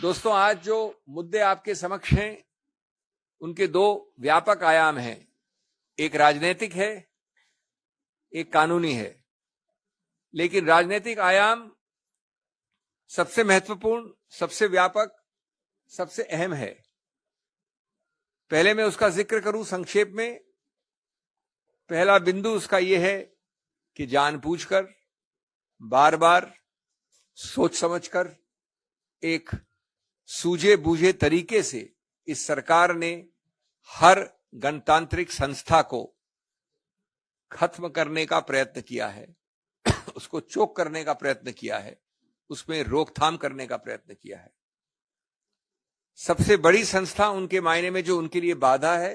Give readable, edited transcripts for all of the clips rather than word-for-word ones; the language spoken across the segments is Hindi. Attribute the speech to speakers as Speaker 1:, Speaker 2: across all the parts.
Speaker 1: दोस्तों, आज जो मुद्दे आपके समक्ष हैं उनके दो व्यापक आयाम हैं। एक राजनीतिक है, एक कानूनी है। लेकिन राजनीतिक आयाम सबसे महत्वपूर्ण, सबसे व्यापक, सबसे अहम है। पहले मैं उसका जिक्र करूं संक्षेप में। पहला बिंदु उसका यह है कि जानबूझकर, बार बार, सोच समझकर, एक सूझे बूझे तरीके से इस सरकार ने हर गणतांत्रिक संस्था को खत्म करने का प्रयत्न किया है, उसको चोक करने का प्रयत्न किया है, उसमें रोकथाम करने का प्रयत्न किया है। सबसे बड़ी संस्था उनके मायने में जो उनके लिए बाधा है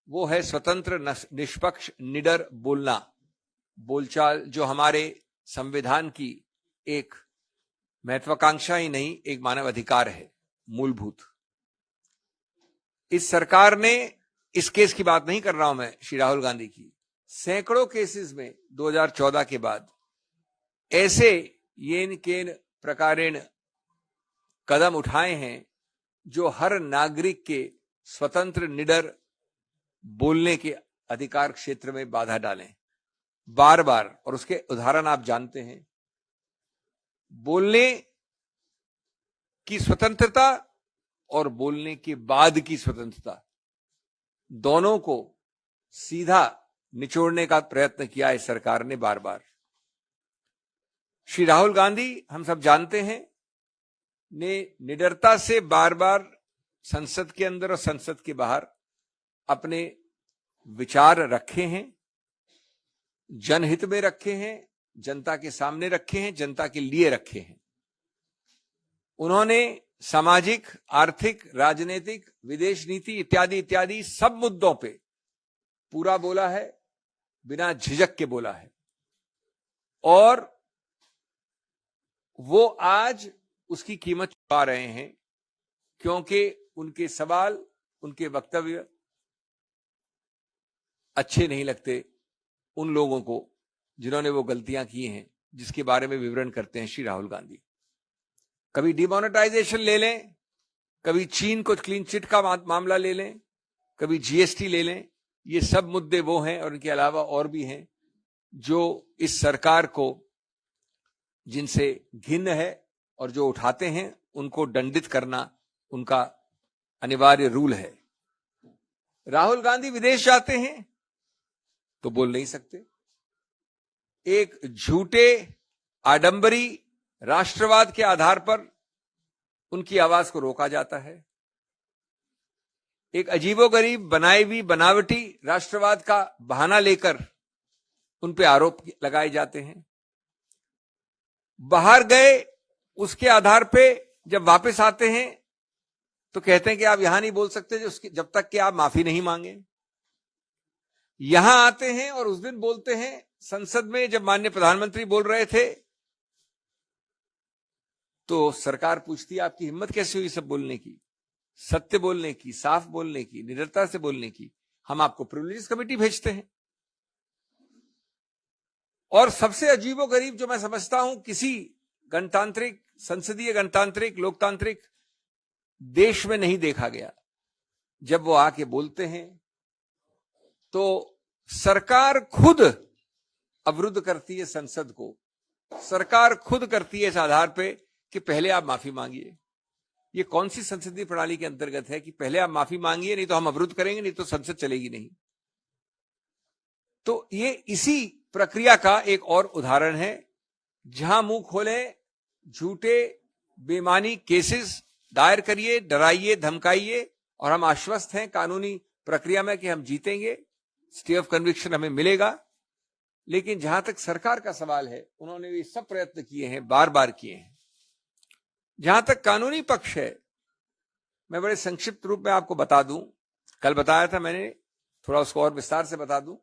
Speaker 1: वो है स्वतंत्र, निष्पक्ष, निडर बोलना, बोलचाल, जो हमारे संविधान की एक महत्वाकांक्षा ही नहीं, एक मानव अधिकार है, मूलभूत। इस सरकार ने, इस केस की बात नहीं कर रहा हूं मैं, श्री राहुल गांधी की, सैकड़ों केसेस में 2014 के बाद ऐसे येन केन प्रकारेण कदम उठाए हैं जो हर नागरिक के स्वतंत्र, निडर बोलने के अधिकार क्षेत्र में बाधा डालें, बार बार। और उसके उदाहरण आप जानते हैं। बोलने की स्वतंत्रता और बोलने के बाद की स्वतंत्रता, दोनों को सीधा निचोड़ने का प्रयत्न किया है सरकार ने बार बार। श्री राहुल गांधी, हम सब जानते हैं, ने निडरता से बार बार संसद के अंदर और संसद के बाहर अपने विचार रखे हैं, जनहित में रखे हैं, जनता के सामने रखे हैं, जनता के लिए रखे हैं। उन्होंने सामाजिक, आर्थिक, राजनीतिक, विदेश नीति इत्यादि इत्यादि सब मुद्दों पे पूरा बोला है, बिना झिझक के बोला है। और वो आज उसकी कीमत चुका रहे हैं, क्योंकि उनके सवाल, उनके वक्तव्य अच्छे नहीं लगते उन लोगों को जिन्होंने वो गलतियां की हैं, जिसके बारे में विवरण करते हैं श्री राहुल गांधी। कभी डिमोनेटाइजेशन ले लें, कभी चीन को क्लीन चिट का मामला ले लें, कभी जीएसटी ले लें। ये सब मुद्दे वो हैं, और इनके अलावा और भी हैं, जो इस सरकार को, जिनसे घिन्न है और जो उठाते हैं उनको दंडित करना उनका अनिवार्य रूल है। राहुल गांधी विदेश जाते हैं तो बोल नहीं सकते। एक झूठे, आडंबरी राष्ट्रवाद के आधार पर उनकी आवाज को रोका जाता है। एक अजीबोगरीब, बनाई हुई, बनावटी राष्ट्रवाद का बहाना लेकर उन पे आरोप लगाए जाते हैं। बाहर गए, उसके आधार पे जब वापस आते हैं तो कहते हैं कि आप यहां नहीं बोल सकते जब तक कि आप माफी नहीं मांगे। यहां आते हैं और उस दिन बोलते हैं संसद में, जब माननीय प्रधानमंत्री बोल रहे थे, तो सरकार पूछती है आपकी हिम्मत कैसे हुई सब बोलने की, सत्य बोलने की, साफ बोलने की, निडरता से बोलने की। हम आपको प्रिविलेजेस कमेटी भेजते हैं। और सबसे अजीबोगरीब जो मैं समझता हूं, किसी गणतांत्रिक, संसदीय गणतांत्रिक, लोकतांत्रिक देश में नहीं देखा गया, जब वो आके बोलते हैं तो सरकार खुद अवरुद्ध करती है संसद को। सरकार खुद करती है इस आधार पे कि पहले आप माफी मांगिए। ये कौन सी संसदीय प्रणाली के अंतर्गत है कि पहले आप माफी मांगिए, नहीं तो हम अवरुद्ध करेंगे, नहीं तो संसद चलेगी नहीं। तो ये इसी प्रक्रिया का एक और उदाहरण है, जहां मुंह खोले, झूठे, बेमानी केसेस दायर करिए, डराइए, धमकाइए, और हम आश्वस्त हैं कानूनी प्रक्रिया में कि हम जीतेंगे, स्टे ऑफ कन्विक्शन हमें मिलेगा। लेकिन जहां तक सरकार का सवाल है, उन्होंने ये सब प्रयत्न किए हैं, बार बार किए हैं। जहां तक कानूनी पक्ष है, मैं बड़े संक्षिप्त रूप में आपको बता दूं, कल बताया था मैंने, थोड़ा उसको और विस्तार से बता दूं,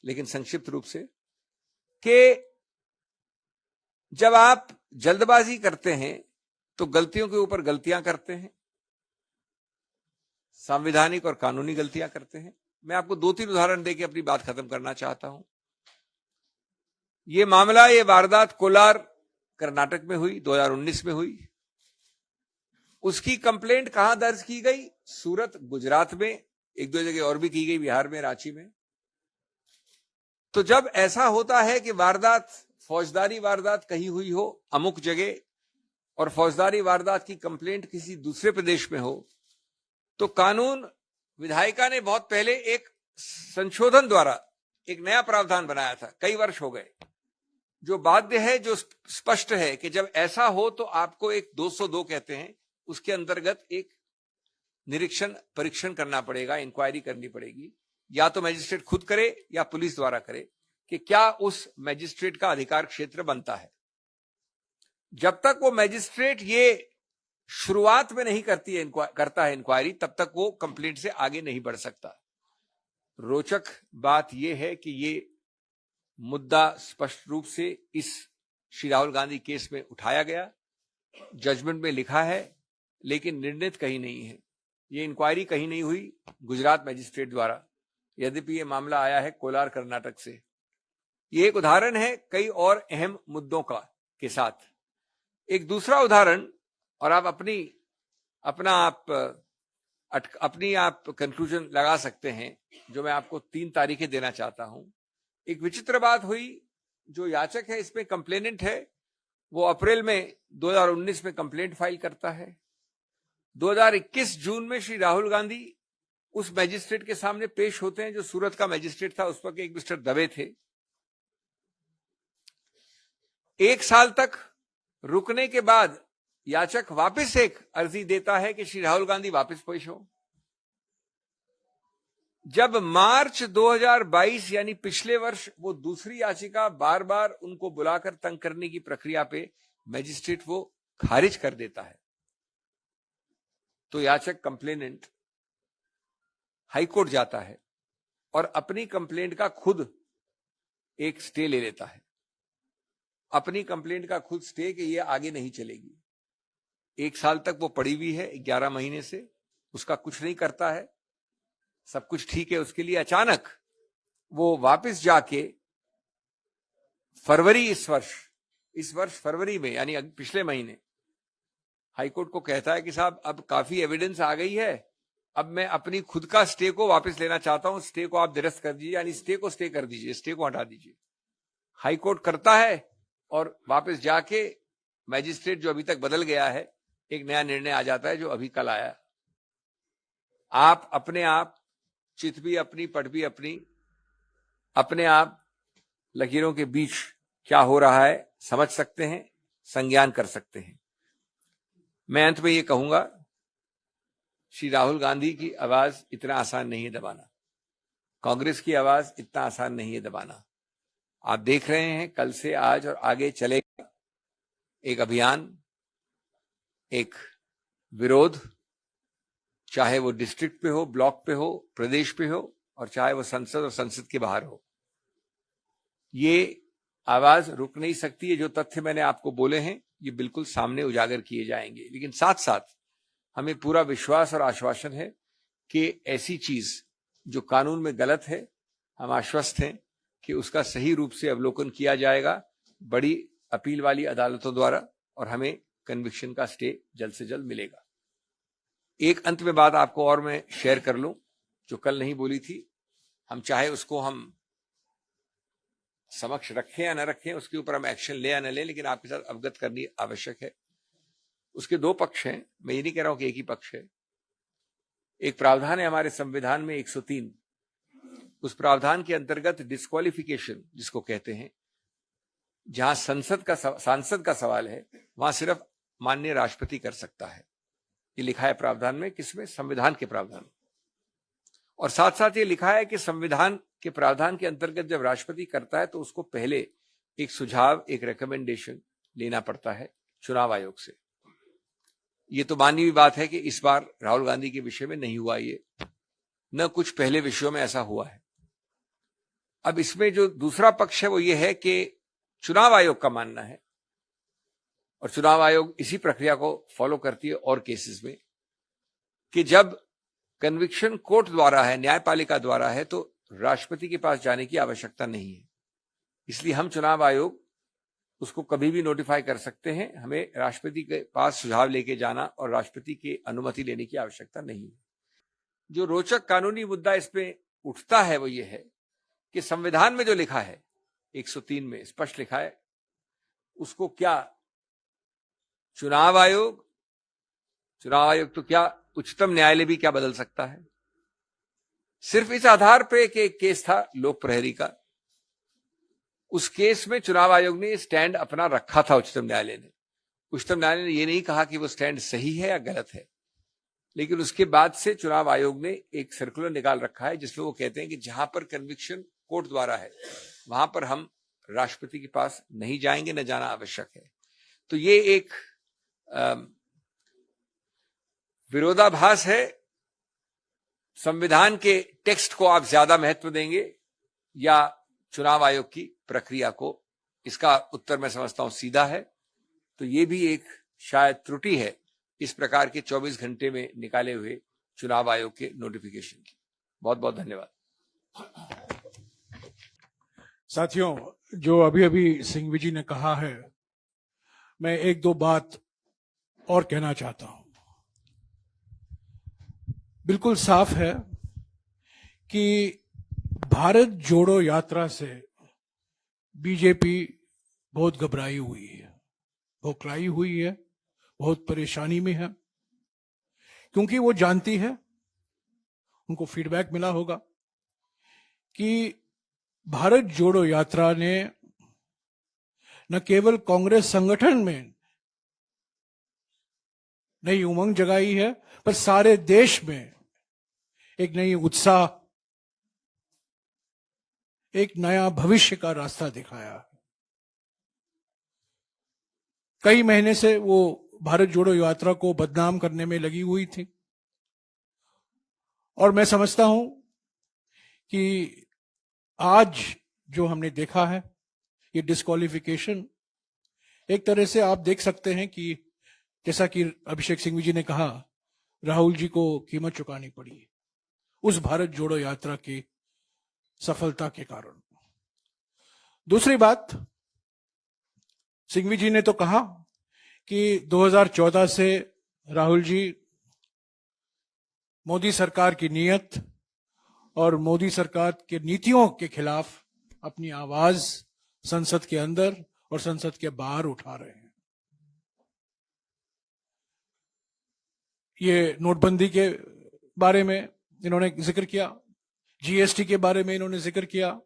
Speaker 1: लेकिन संक्षिप्त रूप से, कि जब आप जल्दबाजी करते हैं तो गलतियों के ऊपर गलतियां करते हैं, संवैधानिक और कानूनी गलतियां करते हैं। मैं आपको 2-3 उदाहरण देके अपनी बात खत्म करना चाहता हूं। ये मामला, ये वारदात कोलार, कर्नाटक में हुई, 2019 में हुई। उसकी कंप्लेंट कहां दर्ज की गई? सूरत, गुजरात में, एक दो जगह और भी की गई, बिहार में, रांची में। तो जब ऐसा होता है कि वारदात, फौजदारी वारदात कहीं हुई हो अमुक जगह, और फौजदारी वारदात की कंप्लेंट किसी दूसरे प्रदेश में हो, तो कानून विधायिका ने बहुत पहले एक संशोधन द्वारा एक नया प्रावधान बनाया था, कई वर्ष हो गए, जो बाध्य है, जो स्पष्ट है कि जब ऐसा हो तो आपको एक 202 कहते हैं, उसके अंतर्गत एक निरीक्षण परीक्षण करना पड़ेगा, इंक्वायरी करनी पड़ेगी, या तो मैजिस्ट्रेट खुद करे या पुलिस द्वारा करे, कि क्या उस मैजिस्ट्रेट का अधिकार क्षेत्र बनता है। जब तक वो मैजिस्ट्रेट ये शुरुआत में नहीं करता है इंक्वायरी, तब तक वो कंप्लेंट से आगे नहीं बढ़ सकता। रोचक बात यह है कि ये मुद्दा स्पष्ट रूप से इस श्री राहुल गांधी केस में उठाया गया, जजमेंट में लिखा है, लेकिन निर्णित कहीं नहीं है। ये इंक्वायरी कहीं नहीं हुई गुजरात मैजिस्ट्रेट द्वारा, यद्यपि ये मामला आया है कोलार, कर्नाटक से। ये एक उदाहरण है कई और अहम मुद्दों का के साथ। एक दूसरा उदाहरण, और आप अपनी कंक्लूजन लगा सकते हैं, जो मैं आपको 3 तारीखें देना चाहता हूं। एक विचित्र बात हुई, जो याचक है, इसमें कंप्लेनेंट है, वो अप्रैल में 2019 में कंप्लेंट फाइल करता है। 2021 जून में श्री राहुल गांधी उस मैजिस्ट्रेट के सामने पेश होते हैं जो सूरत का मैजिस्ट्रेट था, उस वक्त एक मिस्टर दवे थे। 1 साल तक रुकने के बाद याचक वापस एक अर्जी देता है कि श्री राहुल गांधी वापस पेश हो। जब मार्च 2022 यानी पिछले वर्ष वो दूसरी याचिका बार बार उनको बुलाकर तंग करने की प्रक्रिया पे मैजिस्ट्रेट वो खारिज कर देता है, तो याचक कंप्लेनेंट हाईकोर्ट जाता है और अपनी कंप्लेंट का खुद एक स्टे ले लेता है। अपनी कंप्लेंट का खुद स्टे कि ये आगे नहीं चलेगी। 1 साल तक वो पड़ी हुई है, 11 महीने से उसका कुछ नहीं करता है, सब कुछ ठीक है उसके लिए। अचानक वो वापस जाके फरवरी इस वर्ष फरवरी में, यानी पिछले महीने, हाईकोर्ट को कहता है कि साहब अब काफी एविडेंस आ गई है, अब मैं अपनी खुद का स्टे को वापस लेना चाहता हूं, स्टे को आप निरस्त कर दीजिए, यानी स्टे को स्टे कर दीजिए, स्टे को हटा दीजिए। हाईकोर्ट करता है और वापस जाके मैजिस्ट्रेट जो अभी तक बदल गया है, एक नया निर्णय आ जाता है जो अभी कल आया। आप अपने आप चित भी अपनी, पट भी अपनी, अपने आप लकीरों के बीच क्या हो रहा है समझ सकते हैं, संज्ञान कर सकते हैं। मैं अंत में ये कहूंगा, श्री राहुल गांधी की आवाज इतना आसान नहीं है दबाना, कांग्रेस की आवाज इतना आसान नहीं है दबाना। आप देख रहे हैं कल से आज और आगे चलेगा एक अभियान, एक विरोध, चाहे वो डिस्ट्रिक्ट पे हो, ब्लॉक पे हो, प्रदेश पे हो, और चाहे वो संसद और संसद के बाहर हो। ये आवाज रुक नहीं सकती है। जो तथ्य मैंने आपको बोले हैं ये बिल्कुल सामने उजागर किए जाएंगे, लेकिन साथ साथ हमें पूरा विश्वास और आश्वासन है कि ऐसी चीज जो कानून में गलत है, हम आश्वस्त हैं कि उसका सही रूप से अवलोकन किया जाएगा बड़ी अपील वाली अदालतों द्वारा, और हमें कन्विक्शन का स्टे जल्द से जल्द मिलेगा। एक अंत में बात आपको और मैं शेयर कर लूं जो कल नहीं बोली थी। हम चाहे उसको हम समक्ष रखें या न रखें, उसके ऊपर हम एक्शन ले या न ले, लेकिन आपके साथ अवगत करनी आवश्यक है। उसके 2 पक्ष हैं, मैं ये नहीं कह रहा हूं कि एक ही पक्ष है। एक प्रावधान है हमारे संविधान में 103, उस प्रावधान के अंतर्गत डिस्क्वालिफिकेशन जिसको कहते हैं, जहां सांसद का सवाल है, वहां सिर्फ माननीय राष्ट्रपति कर सकता है। ये लिखा है प्रावधान में, किसमें? संविधान के प्रावधान। और साथ साथ ये लिखा है कि संविधान के प्रावधान के अंतर्गत जब राष्ट्रपति करता है तो उसको पहले एक सुझाव, एक रिकमेंडेशन लेना पड़ता है चुनाव आयोग से। ये तो मानी हुई बात है कि इस बार राहुल गांधी के विषय में नहीं हुआ, ये न कुछ पहले विषयों में ऐसा हुआ है। अब इसमें जो दूसरा पक्ष है वो ये है कि चुनाव आयोग का मानना है, और चुनाव आयोग इसी प्रक्रिया को फॉलो करती है और केसेस में, कि जब कन्विक्शन कोर्ट द्वारा है, न्यायपालिका द्वारा है, तो राष्ट्रपति के पास जाने की आवश्यकता नहीं है। इसलिए हम चुनाव आयोग उसको कभी भी नोटिफाई कर सकते हैं। हमें राष्ट्रपति के पास सुझाव लेके जाना और राष्ट्रपति की अनुमति लेने की आवश्यकता नहीं है। जो रोचक कानूनी मुद्दा इसमें उठता है वो ये है कि संविधान में जो लिखा है 103 में स्पष्ट लिखा है, उसको क्या चुनाव आयोग तो क्या उच्चतम न्यायालय भी क्या बदल सकता है? सिर्फ इस आधार पे कि एक केस था लोक प्रहरी का, उस केस में चुनाव आयोग ने स्टैंड अपना रखा था। उच्चतम न्यायालय ने यह नहीं कहा कि वो स्टैंड सही है या गलत है, लेकिन उसके बाद से चुनाव आयोग ने एक सर्कुलर निकाल रखा है जिसमें वो कहते हैं कि जहां पर कन्विक्शन कोर्ट द्वारा है वहां पर हम राष्ट्रपति के पास नहीं जाएंगे, न जाना आवश्यक है। तो ये एक विरोधाभास है। संविधान के टेक्स्ट को आप ज्यादा महत्व देंगे या चुनाव आयोग की प्रक्रिया को? इसका उत्तर मैं समझता हूं सीधा है। तो ये भी एक शायद त्रुटि है इस प्रकार के 24 घंटे में निकाले हुए चुनाव आयोग के नोटिफिकेशन की। बहुत बहुत धन्यवाद।
Speaker 2: साथियों, जो अभी अभी सिंघवी जी ने कहा है, मैं एक दो बात और कहना चाहता हूं। बिल्कुल साफ है कि भारत जोड़ो यात्रा से बीजेपी बहुत घबराई हुई है, बौखलाई हुई है, बहुत परेशानी में है, क्योंकि वो जानती है, उनको फीडबैक मिला होगा कि भारत जोड़ो यात्रा ने न केवल कांग्रेस संगठन में नई उमंग जगाई है, पर सारे देश में एक नई उत्साह, एक नया भविष्य का रास्ता दिखाया। कई महीने से वो भारत जोड़ो यात्रा को बदनाम करने में लगी हुई थी, और मैं समझता हूं कि आज जो हमने देखा है, ये डिस्क्वालिफिकेशन, एक तरह से आप देख सकते हैं कि जैसा कि अभिषेक सिंघवी जी ने कहा, राहुल जी को कीमत चुकानी पड़ी उस भारत जोड़ो यात्रा की सफलता के कारण। दूसरी बात, सिंघवी जी ने तो कहा कि 2014 से राहुल जी मोदी सरकार की नीयत और मोदी सरकार के नीतियों के खिलाफ अपनी आवाज संसद के अंदर और संसद के बाहर उठा रहे हैं। ये नोटबंदी के बारे में इन्होंने जिक्र किया, जीएसटी के बारे में इन्होंने जिक्र किया,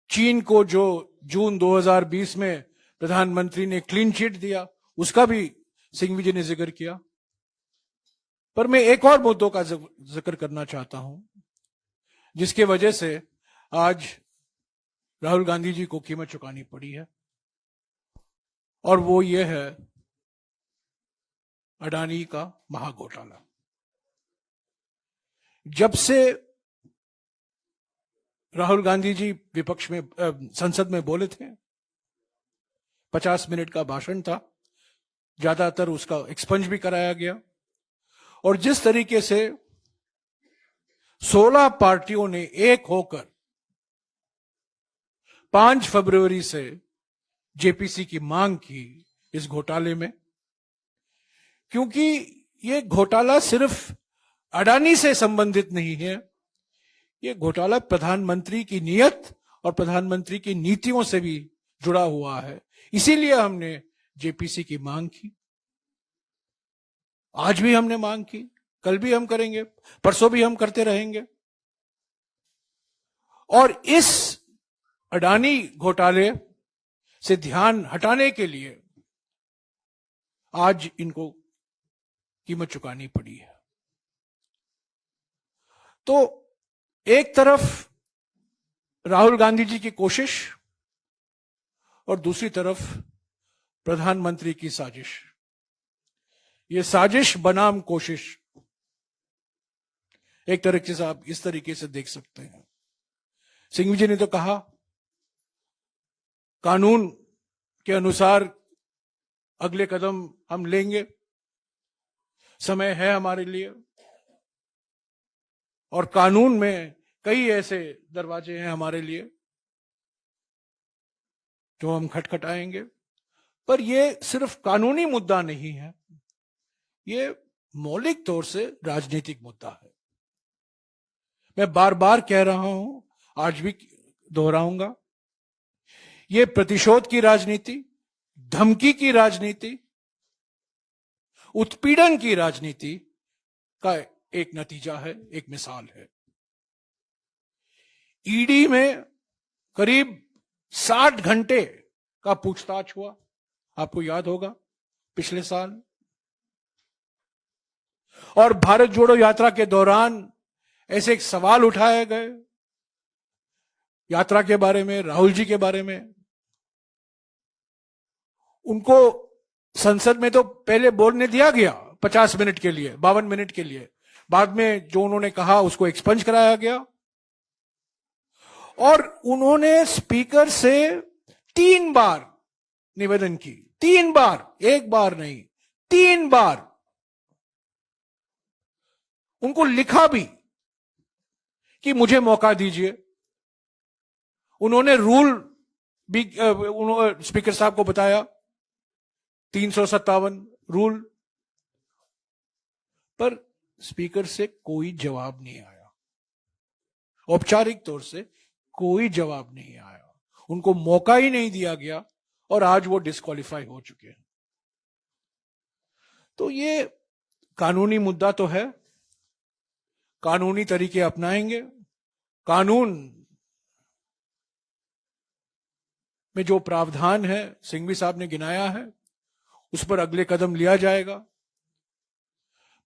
Speaker 2: चीन को जो जून 2020 में प्रधानमंत्री ने क्लीन चिट दिया उसका भी सिंघवी जी ने जिक्र किया। पर मैं एक और मुद्दों का जिक्र करना चाहता हूं जिसके वजह से आज राहुल गांधी जी को कीमत चुकानी पड़ी है, और वो ये है अडानी का महाघोटाला। जब से राहुल गांधी जी विपक्ष में संसद में बोले थे, 50 मिनट का भाषण था, ज्यादातर उसका एक्सपंज भी कराया गया, और जिस तरीके से 16 पार्टियों ने एक होकर 5 फरवरी से जेपीसी की मांग की इस घोटाले में, क्योंकि ये घोटाला सिर्फ अडानी से संबंधित नहीं है, ये घोटाला प्रधानमंत्री की नीयत और प्रधानमंत्री की नीतियों से भी जुड़ा हुआ है। इसीलिए हमने जेपीसी की मांग की, आज भी हमने मांग की, कल भी हम करेंगे, परसों भी हम करते रहेंगे। और इस अडानी घोटाले से ध्यान हटाने के लिए आज इनको कीमत चुकानी पड़ी है। तो एक तरफ राहुल गांधी जी की कोशिश और दूसरी तरफ प्रधानमंत्री की साजिश। ये साजिश बनाम कोशिश, एक तरीके से आप इस तरीके से देख सकते हैं। सिंघवी जी ने तो कहा कानून के अनुसार अगले कदम हम लेंगे, समय है हमारे लिए, और कानून में कई ऐसे दरवाजे हैं हमारे लिए तो हम खटखटाएंगे। पर ये सिर्फ कानूनी मुद्दा नहीं है, ये मौलिक तौर से राजनीतिक मुद्दा है। मैं बार बार कह रहा हूं, आज भी दोहराऊंगा, ये प्रतिशोध की राजनीति, धमकी की राजनीति, उत्पीड़न की राजनीति का एक नतीजा है, एक मिसाल है। ईडी में करीब 60 घंटे का पूछताछ हुआ, आपको याद होगा, पिछले साल। और भारत जोड़ो यात्रा के दौरान ऐसे एक सवाल उठाए गए यात्रा के बारे में, राहुल जी के बारे में। उनको संसद में तो पहले बोलने दिया गया 50 मिनट के लिए, 52 मिनट के लिए। बाद में जो उन्होंने कहा उसको एक्सपंज कराया गया और उन्होंने स्पीकर से 3 बार निवेदन की, 3 बार, 1 बार नहीं, 3 बार उनको लिखा भी कि मुझे मौका दीजिए। उन्होंने रूल भी स्पीकर साहब को बताया, 357 रूल, पर स्पीकर से कोई जवाब नहीं आया। औपचारिक तौर से कोई जवाब नहीं आया, उनको मौका ही नहीं दिया गया और आज वो डिस्क्वालीफाई हो चुके हैं। तो ये कानूनी मुद्दा तो है, कानूनी तरीके अपनाएंगे। कानून में जो प्रावधान है, सिंघवी साहब ने गिनाया है, उस पर अगले कदम लिया जाएगा।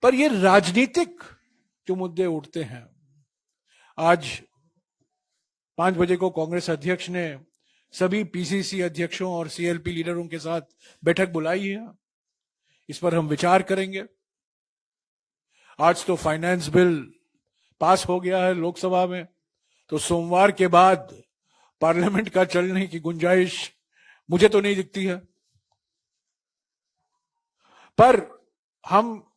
Speaker 2: पर ये राजनीतिक जो मुद्दे उठते हैं, आज 5 बजे को कांग्रेस अध्यक्ष ने सभी पीसीसी अध्यक्षों और सीएलपी लीडरों के साथ बैठक बुलाई है, इस पर हम विचार करेंगे। आज तो फाइनेंस बिल पास हो गया है लोकसभा में, तो सोमवार के बाद पार्लियामेंट का चलने की गुंजाइश मुझे तो नहीं दिखती है। पर हम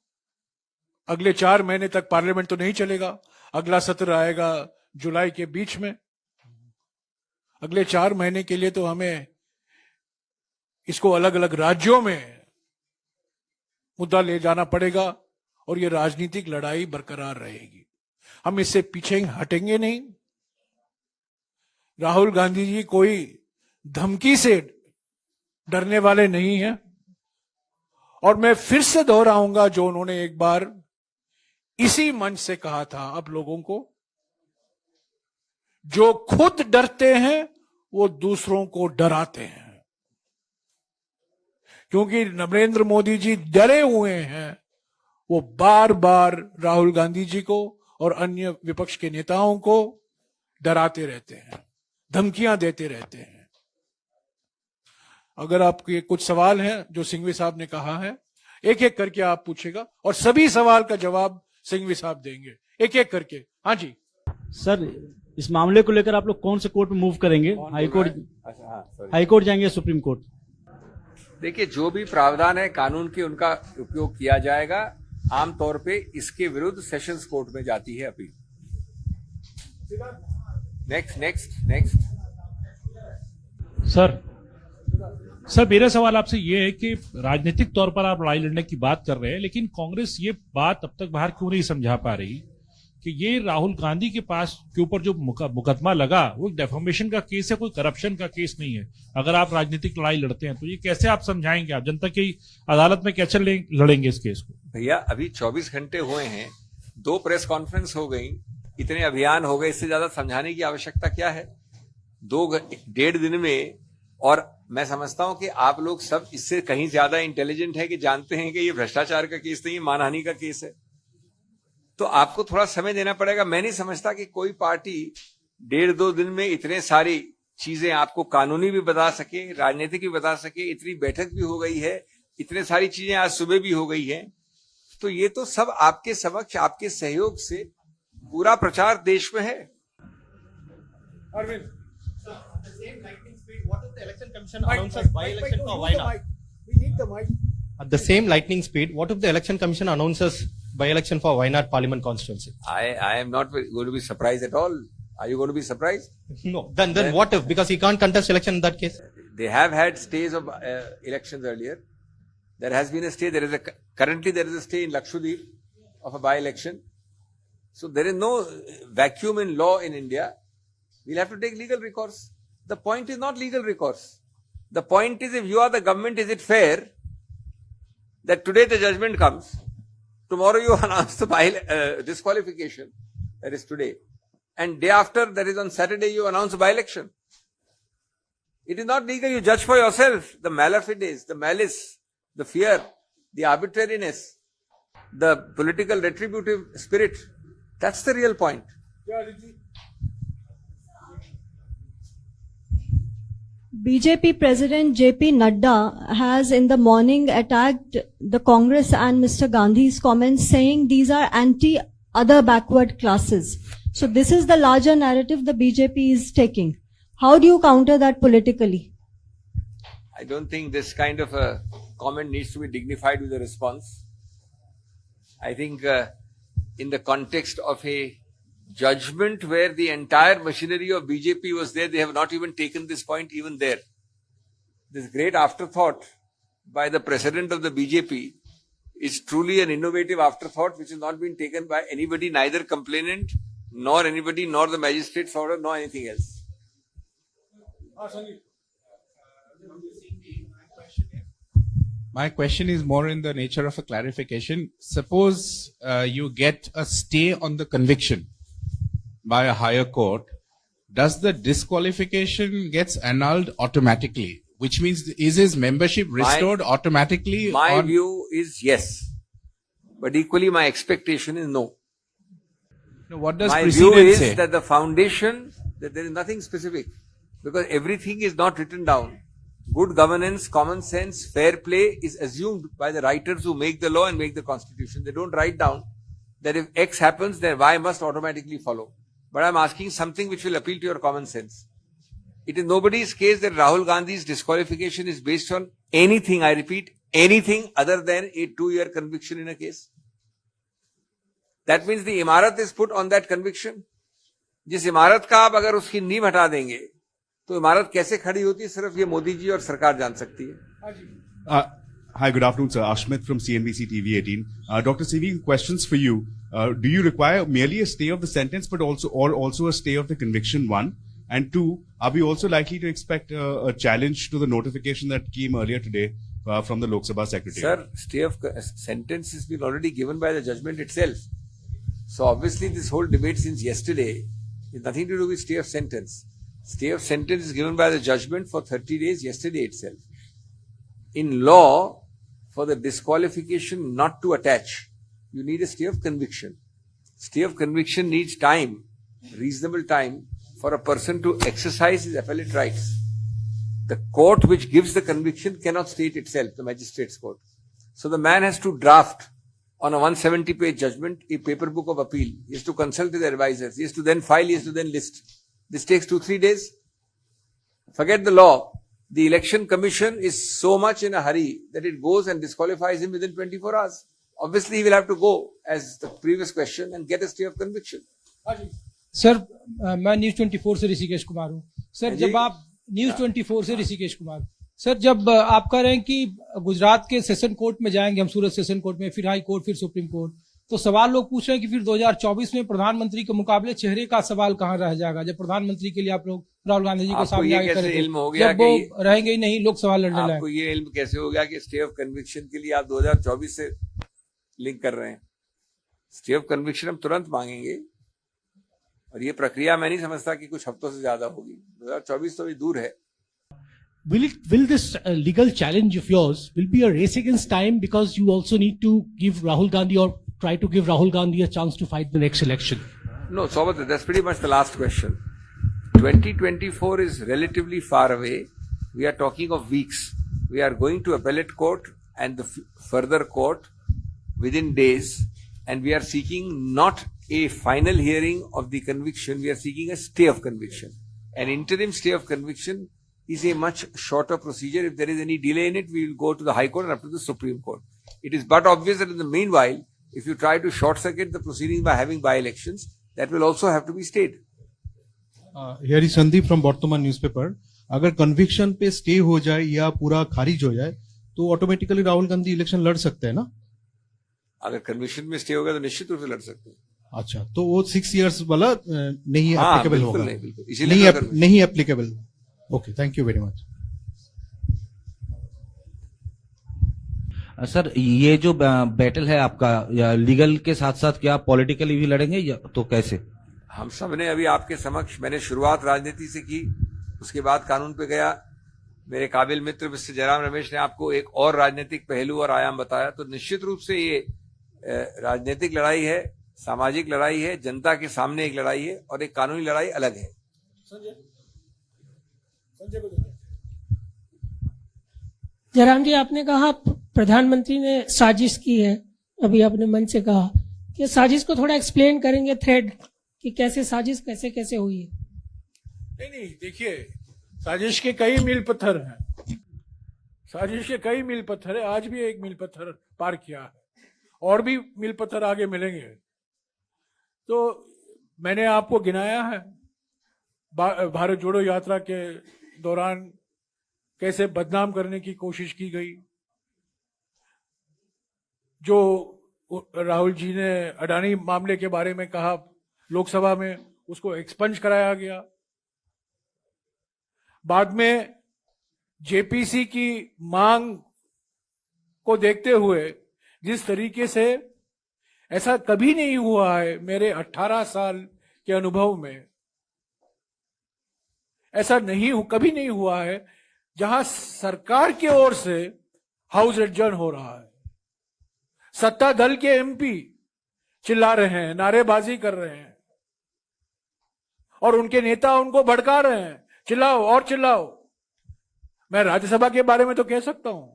Speaker 2: अगले 4 महीने तक पार्लियामेंट तो नहीं चलेगा, अगला सत्र आएगा जुलाई के बीच में। अगले 4 महीने के लिए तो हमें इसको अलग अलग राज्यों में मुद्दा ले जाना पड़ेगा और ये राजनीतिक लड़ाई बरकरार रहेगी। हम इससे पीछे हटेंगे नहीं। राहुल गांधी जी कोई धमकी से डरने वाले नहीं हैं और मैं फिर से दोहराऊंगा जो उन्होंने एक बार इसी मंच से कहा था अब लोगों को, जो खुद डरते हैं वो दूसरों को डराते हैं। क्योंकि नरेंद्र मोदी जी डरे हुए हैं, वो बार बार राहुल गांधी जी को और अन्य विपक्ष के नेताओं को डराते रहते हैं, धमकियां देते रहते हैं। अगर आपके कुछ सवाल हैं जो सिंघवी साहब ने कहा है, एक एक करके आप पूछेगा और सभी सवाल का जवाब सिंघवी साहब देंगे, एक एक करके। हाँ जी
Speaker 3: सर, इस मामले को लेकर आप लोग कौन से कोर्ट में मूव करेंगे? हाईकोर्ट जाएंगे, सुप्रीम कोर्ट?
Speaker 1: देखिए, जो भी प्रावधान है कानून के, उनका उपयोग किया जाएगा। आमतौर पे इसके विरुद्ध सेशंस कोर्ट में जाती है अपील। नेक्स्ट।
Speaker 4: सर मेरा सवाल आपसे ये है कि राजनीतिक तौर पर आप लड़ाई लड़ने की बात कर रहे हैं, लेकिन कांग्रेस ये बात अब तक बाहर क्यों नहीं समझा पा रही कि ये राहुल गांधी के पास के ऊपर जो मुकदमा लगा वो डेफॉर्मेशन का केस है, कोई करप्शन का केस नहीं है। अगर आप राजनीतिक लड़ाई लड़ते हैं तो ये कैसे आप समझाएंगे? आप जनता की अदालत में कैसे लड़ेंगे इस केस को?
Speaker 1: भैया, अभी 24 घंटे हुए हैं, 2 प्रेस कॉन्फ्रेंस हो गई, इतने अभियान हो गए, इससे ज्यादा समझाने की आवश्यकता क्या है? 1.5 दिन में। और मैं समझता हूं कि आप लोग सब इससे कहीं ज्यादा इंटेलिजेंट है कि जानते हैं कि ये भ्रष्टाचार का केस नहीं, मानहानि का केस है। तो आपको थोड़ा समय देना पड़ेगा। मैं नहीं समझता कि कोई पार्टी 1.5-2 दिन में इतने सारी चीजें आपको कानूनी भी बता सके, राजनीतिक भी बता सके। इतनी बैठक भी हो गई है, इतने सारी चीजें आज सुबह भी हो गई है। तो ये तो सब आपके समक्ष, आपके सहयोग से पूरा प्रचार देश में है।
Speaker 2: Arvind,
Speaker 5: At the same lightning speed, what if the election commission announces by-election for Wayanad Parliament constituency?
Speaker 1: I am not going to be surprised at all. Are you going to be surprised?
Speaker 5: No. Then what if? Because he can't contest election in that case.
Speaker 1: They have had stays of elections earlier. There has been a stay. Currently there is a stay in Lakshadweep of a by-election. So there is no vacuum in law in India. We'll have to take legal recourse. The point is not legal recourse. The point is, if you are the government, is it fair that today the judgment comes, tomorrow you announce the disqualification, that is today, and day after, that is on Saturday, you announce a by-election. It is not legal. You judge for yourself the malafide, the malice, the fear, the arbitrariness, the political retributive spirit. That's the real point.
Speaker 6: BJP President JP Nadda has in the morning attacked the Congress and Mr. Gandhi's comments, saying these are anti-other backward classes. So this is the larger narrative the BJP is taking. How do you counter that politically?
Speaker 1: I don't think this kind of a comment needs to be dignified with a response. I think in the context of a judgment where the entire machinery of BJP was there, they have not even taken this point even there. This great afterthought by the president of the BJP is truly an innovative afterthought which has not been taken by anybody, neither complainant, nor anybody, nor the magistrate's order, nor anything else.
Speaker 7: My question is more in the nature of a clarification. Suppose you get a stay on the conviction by a higher court, does the disqualification gets annulled automatically? Which means, is his membership restored automatically?
Speaker 1: My view is yes. But equally my expectation is no.
Speaker 7: No, what does
Speaker 1: my
Speaker 7: precedent
Speaker 1: view is
Speaker 7: say?
Speaker 1: that the foundation, that there is nothing specific. Because everything is not written down. Good governance, common sense, fair play is assumed by the writers who make the law and make the constitution. They don't write down that if X happens, then Y must automatically follow. But I'm asking something which will appeal to your common sense. It is nobody's case that Rahul Gandhi's disqualification is based on anything, I repeat, anything other than a 2-year conviction in a case. That means the imarat is put on that conviction. जिस इमारत का आप अगर उसकी नींव हटा देंगे, तो इमारत कैसे खड़ी होती है, सिर्फ ये मोदी जी और सरकार जान सकती है.
Speaker 8: Hi, good afternoon, sir. Ashmit from CNBC TV 18. Dr. Sevi, questions for you. Do you require merely a stay of the sentence, but also a stay of the conviction, one? And two, are we also likely to expect a challenge to the notification that came earlier today from the Lok Sabha Secretary?
Speaker 1: Sir, stay of sentence has been already given by the judgment itself. So obviously this whole debate since yesterday is nothing to do with stay of sentence. Stay of sentence is given by the judgment for 30 days yesterday itself. In law, for the disqualification not to attach, you need a stay of conviction. Stay of conviction needs time, reasonable time, for a person to exercise his appellate rights. The court which gives the conviction cannot state itself, the magistrate's court. So the man has to draft on a 170-page judgment a paper book of appeal. He has to consult his advisors. He has to then file, he has to then list. This takes 2-3 days. Forget the law. The election commission is so much in a hurry that it goes and disqualifies him within 24 hours. Obviously, he will have to go, as the previous question, and get a stay of conviction.
Speaker 9: Sir मैं न्यूज 24 से ऋषिकेश कुमार हूँ. सर जब आप न्यूज 24 से ऋषिकेश कुमार, सर जब आप कह रहे हैं कि गुजरात के सेशन कोर्ट में जाएंगे हम, सूरत सेशन कोर्ट में, फिर हाई कोर्ट, फिर सुप्रीम कोर्ट, तो सवाल लोग पूछ रहे हैं कि फिर 2024 में प्रधानमंत्री के मुकाबले चेहरे का सवाल कहाँ रह जाएगा, जब प्रधानमंत्री के लिए आप लोग राहुल गांधी जी को सामने आगे करेंगे, जब वो रहेंगे ही नहीं, लोग सवाल लड़ने
Speaker 1: आपको ये इल्म कैसे हो गया कि स्टे ऑफ कन्विक्शन के लिए आप 2024 से लिंक कर रहे हैं? स्टे ऑफ कन्विक्शन हम तुरंत मांगेंगे और ये प्रक्रिया मैं नहीं समझता कि कुछ हफ्तों से ज्यादा होगी. 2024 तो अभी दूर है.
Speaker 3: Will this legal challenge of yours will be a race against time, because you also need to give Rahul Gandhi, or try to give Rahul Gandhi, a chance to fight the next election?
Speaker 1: No, Saubhat, that's pretty much the last question. 2024 is relatively far away. We are talking of weeks. We are going to appellate court and the further court within days, and we are seeking not a final hearing of the conviction, we are seeking a stay of conviction. An interim stay of conviction is a much shorter procedure. If there is any delay in it, we will go to the High Court and up to the Supreme Court. It is but obvious that in the meanwhile, if you try to short-circuit the proceedings by having by-elections, that will also have to be stayed.
Speaker 10: Here is Sandeep from Bartaman newspaper.
Speaker 5: अगर कन्विक्शन पे स्टे हो जाए या पूरा खारिज हो जाए तो ऑटोमेटिकली राहुल गांधी इलेक्शन लड़ सकते हैं ना?
Speaker 1: अगर कन्विक्शन में स्टे होगा तो निश्चित रूप से लड़ सकते हैं।
Speaker 5: अच्छा, तो वो 6 इयर्स वाला नहीं
Speaker 1: हाँ,
Speaker 5: एप्लीकेबल
Speaker 1: बिल्कुल
Speaker 5: होगा?
Speaker 1: नहीं, बिल्कुल। इसीलिए तो
Speaker 5: नहीं applicable. Okay, thank you very much.
Speaker 10: Sir, ये जो बैटल है आपका लीगल के साथ साथ क्या पॉलिटिकली भी लड़ेंगे या तो कैसे?
Speaker 1: हम सब ने अभी आपके समक्ष, मैंने शुरुआत राजनीति से की, उसके बाद कानून पे गया। मेरे काबिल मित्र मिस्टर जयराम रमेश ने आपको एक और राजनीतिक पहलू और आयाम बताया। तो निश्चित रूप से ये राजनीतिक लड़ाई है, सामाजिक लड़ाई है, जनता के सामने एक लड़ाई है और एक कानूनी लड़ाई अलग है।
Speaker 11: जयराम जी, आपने कहा प्रधानमंत्री ने साजिश की है, अभी आपने मंच से कहा कि साजिश को थोड़ा एक्सप्लेन करेंगे, थ्रेड कि कैसे साजिश कैसे कैसे हुई है?
Speaker 2: नहीं, देखिए, साजिश के कई मील पत्थर हैं, साजिश के कई मील पत्थर है। आज भी एक मील पत्थर पार किया है और भी मील पत्थर आगे मिलेंगे। तो मैंने आपको गिनाया है भारत जोड़ो यात्रा के दौरान कैसे बदनाम करने की कोशिश की गई। जो राहुल जी ने अडानी मामले के बारे में कहा लोकसभा में, उसको एक्सपंज कराया गया। बाद में जेपीसी की मांग को देखते हुए जिस तरीके से, ऐसा कभी नहीं हुआ है मेरे 18 साल के अनुभव में, ऐसा कभी नहीं हुआ है जहां सरकार की ओर से हाउस एडजर्न हो रहा है, सत्ता दल के एमपी चिल्ला रहे हैं, नारेबाजी कर रहे हैं और उनके नेता उनको भड़का रहे हैं, चिल्लाओ और चिल्लाओ। मैं राज्यसभा के बारे में तो कह सकता हूं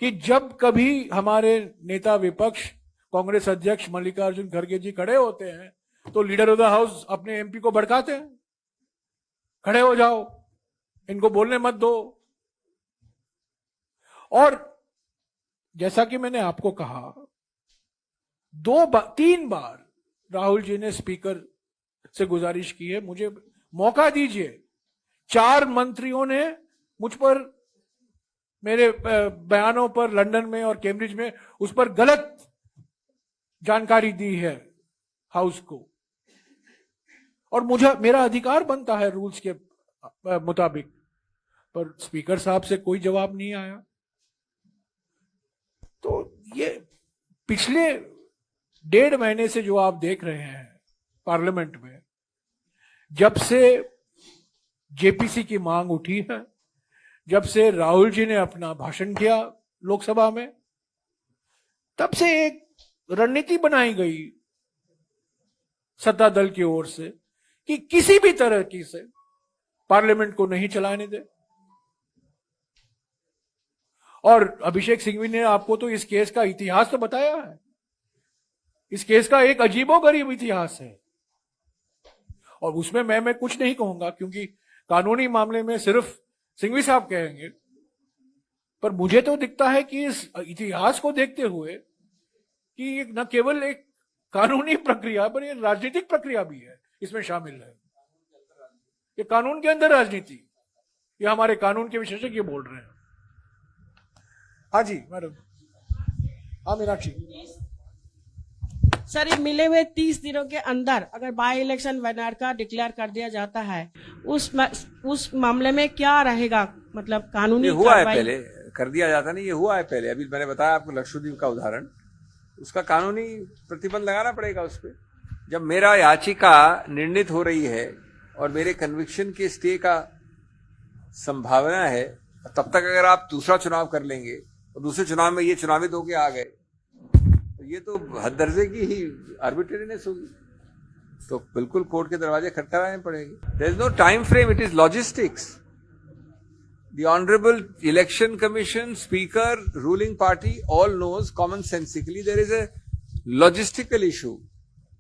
Speaker 2: कि जब कभी हमारे नेता विपक्ष कांग्रेस अध्यक्ष मल्लिकार्जुन खड़गे जी खड़े होते हैं तो लीडर ऑफ द हाउस अपने एमपी को भड़काते हैं, खड़े हो जाओ, इनको बोलने मत दो। और जैसा कि मैंने आपको कहा, 3 बार राहुल जी ने स्पीकर से गुजारिश की है, मुझे मौका दीजिए। 4 मंत्रियों ने मुझ पर, मेरे बयानों पर लंदन में और कैम्ब्रिज में उस पर गलत जानकारी दी है हाउस को, और मेरा अधिकार बनता है रूल्स के मुताबिक, पर स्पीकर साहब से कोई जवाब नहीं आया। तो ये पिछले 1.5 महीने से जो आप देख रहे हैं पार्लियामेंट में, जब से जेपीसी की मांग उठी है, जब से राहुल जी ने अपना भाषण किया लोकसभा में, तब से एक रणनीति बनाई गई सत्ता दल की ओर से कि किसी भी तरह की से पार्लियामेंट को नहीं चलाने दे। और अभिषेक सिंघवी ने आपको तो इस केस का इतिहास तो बताया है। इस केस का एक अजीबोगरीब इतिहास है और उसमें मैं कुछ नहीं कहूंगा, क्योंकि कानूनी मामले में सिर्फ सिंघवी साहब कहेंगे। पर मुझे तो दिखता है कि इस इतिहास को देखते हुए कि ये न केवल एक कानूनी प्रक्रिया, पर ये राजनीतिक प्रक्रिया भी है, इसमें शामिल है। ये कानून के अंदर राजनीति, ये हमारे कानून के विशेषज्ञ बोल रहे हैं। हाँ जी मैडम। हाँ मीनाक्षी।
Speaker 12: सर, ये मिले हुए 30 दिनों के अंदर अगर बाई इलेक्शन वयनाड का डिक्लेयर कर दिया जाता है, उस मामले में क्या रहेगा? मतलब कानूनी
Speaker 1: हुआ है पहले, कर दिया जाता नहीं, ये हुआ है पहले। अभी मैंने बताया आपको लक्षद्वीप का उदाहरण, उसका कानूनी प्रतिबंध लगाना पड़ेगा उस पर। जब मेरा याचिका निर्णित हो रही है और मेरे कन्विक्शन के स्टे का संभावना है, तब तक अगर आप दूसरा चुनाव कर लेंगे और दूसरे चुनाव में ये चुनावित होके आ गए, तो ये तो हद दर्जे की ही आर्बिट्रेरीनेस होगी। तो बिल्कुल कोर्ट के दरवाजे खटखटाने पड़ेंगे। There is no time frame, it is logistics. The Honorable Election Commission, Speaker, ruling party all knows commonsensically there is a logistical issue.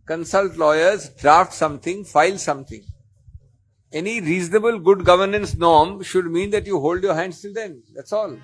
Speaker 1: Consult lawyers, draft something, file something. Any reasonable good governance norm should mean that you hold your hands till then. That's all.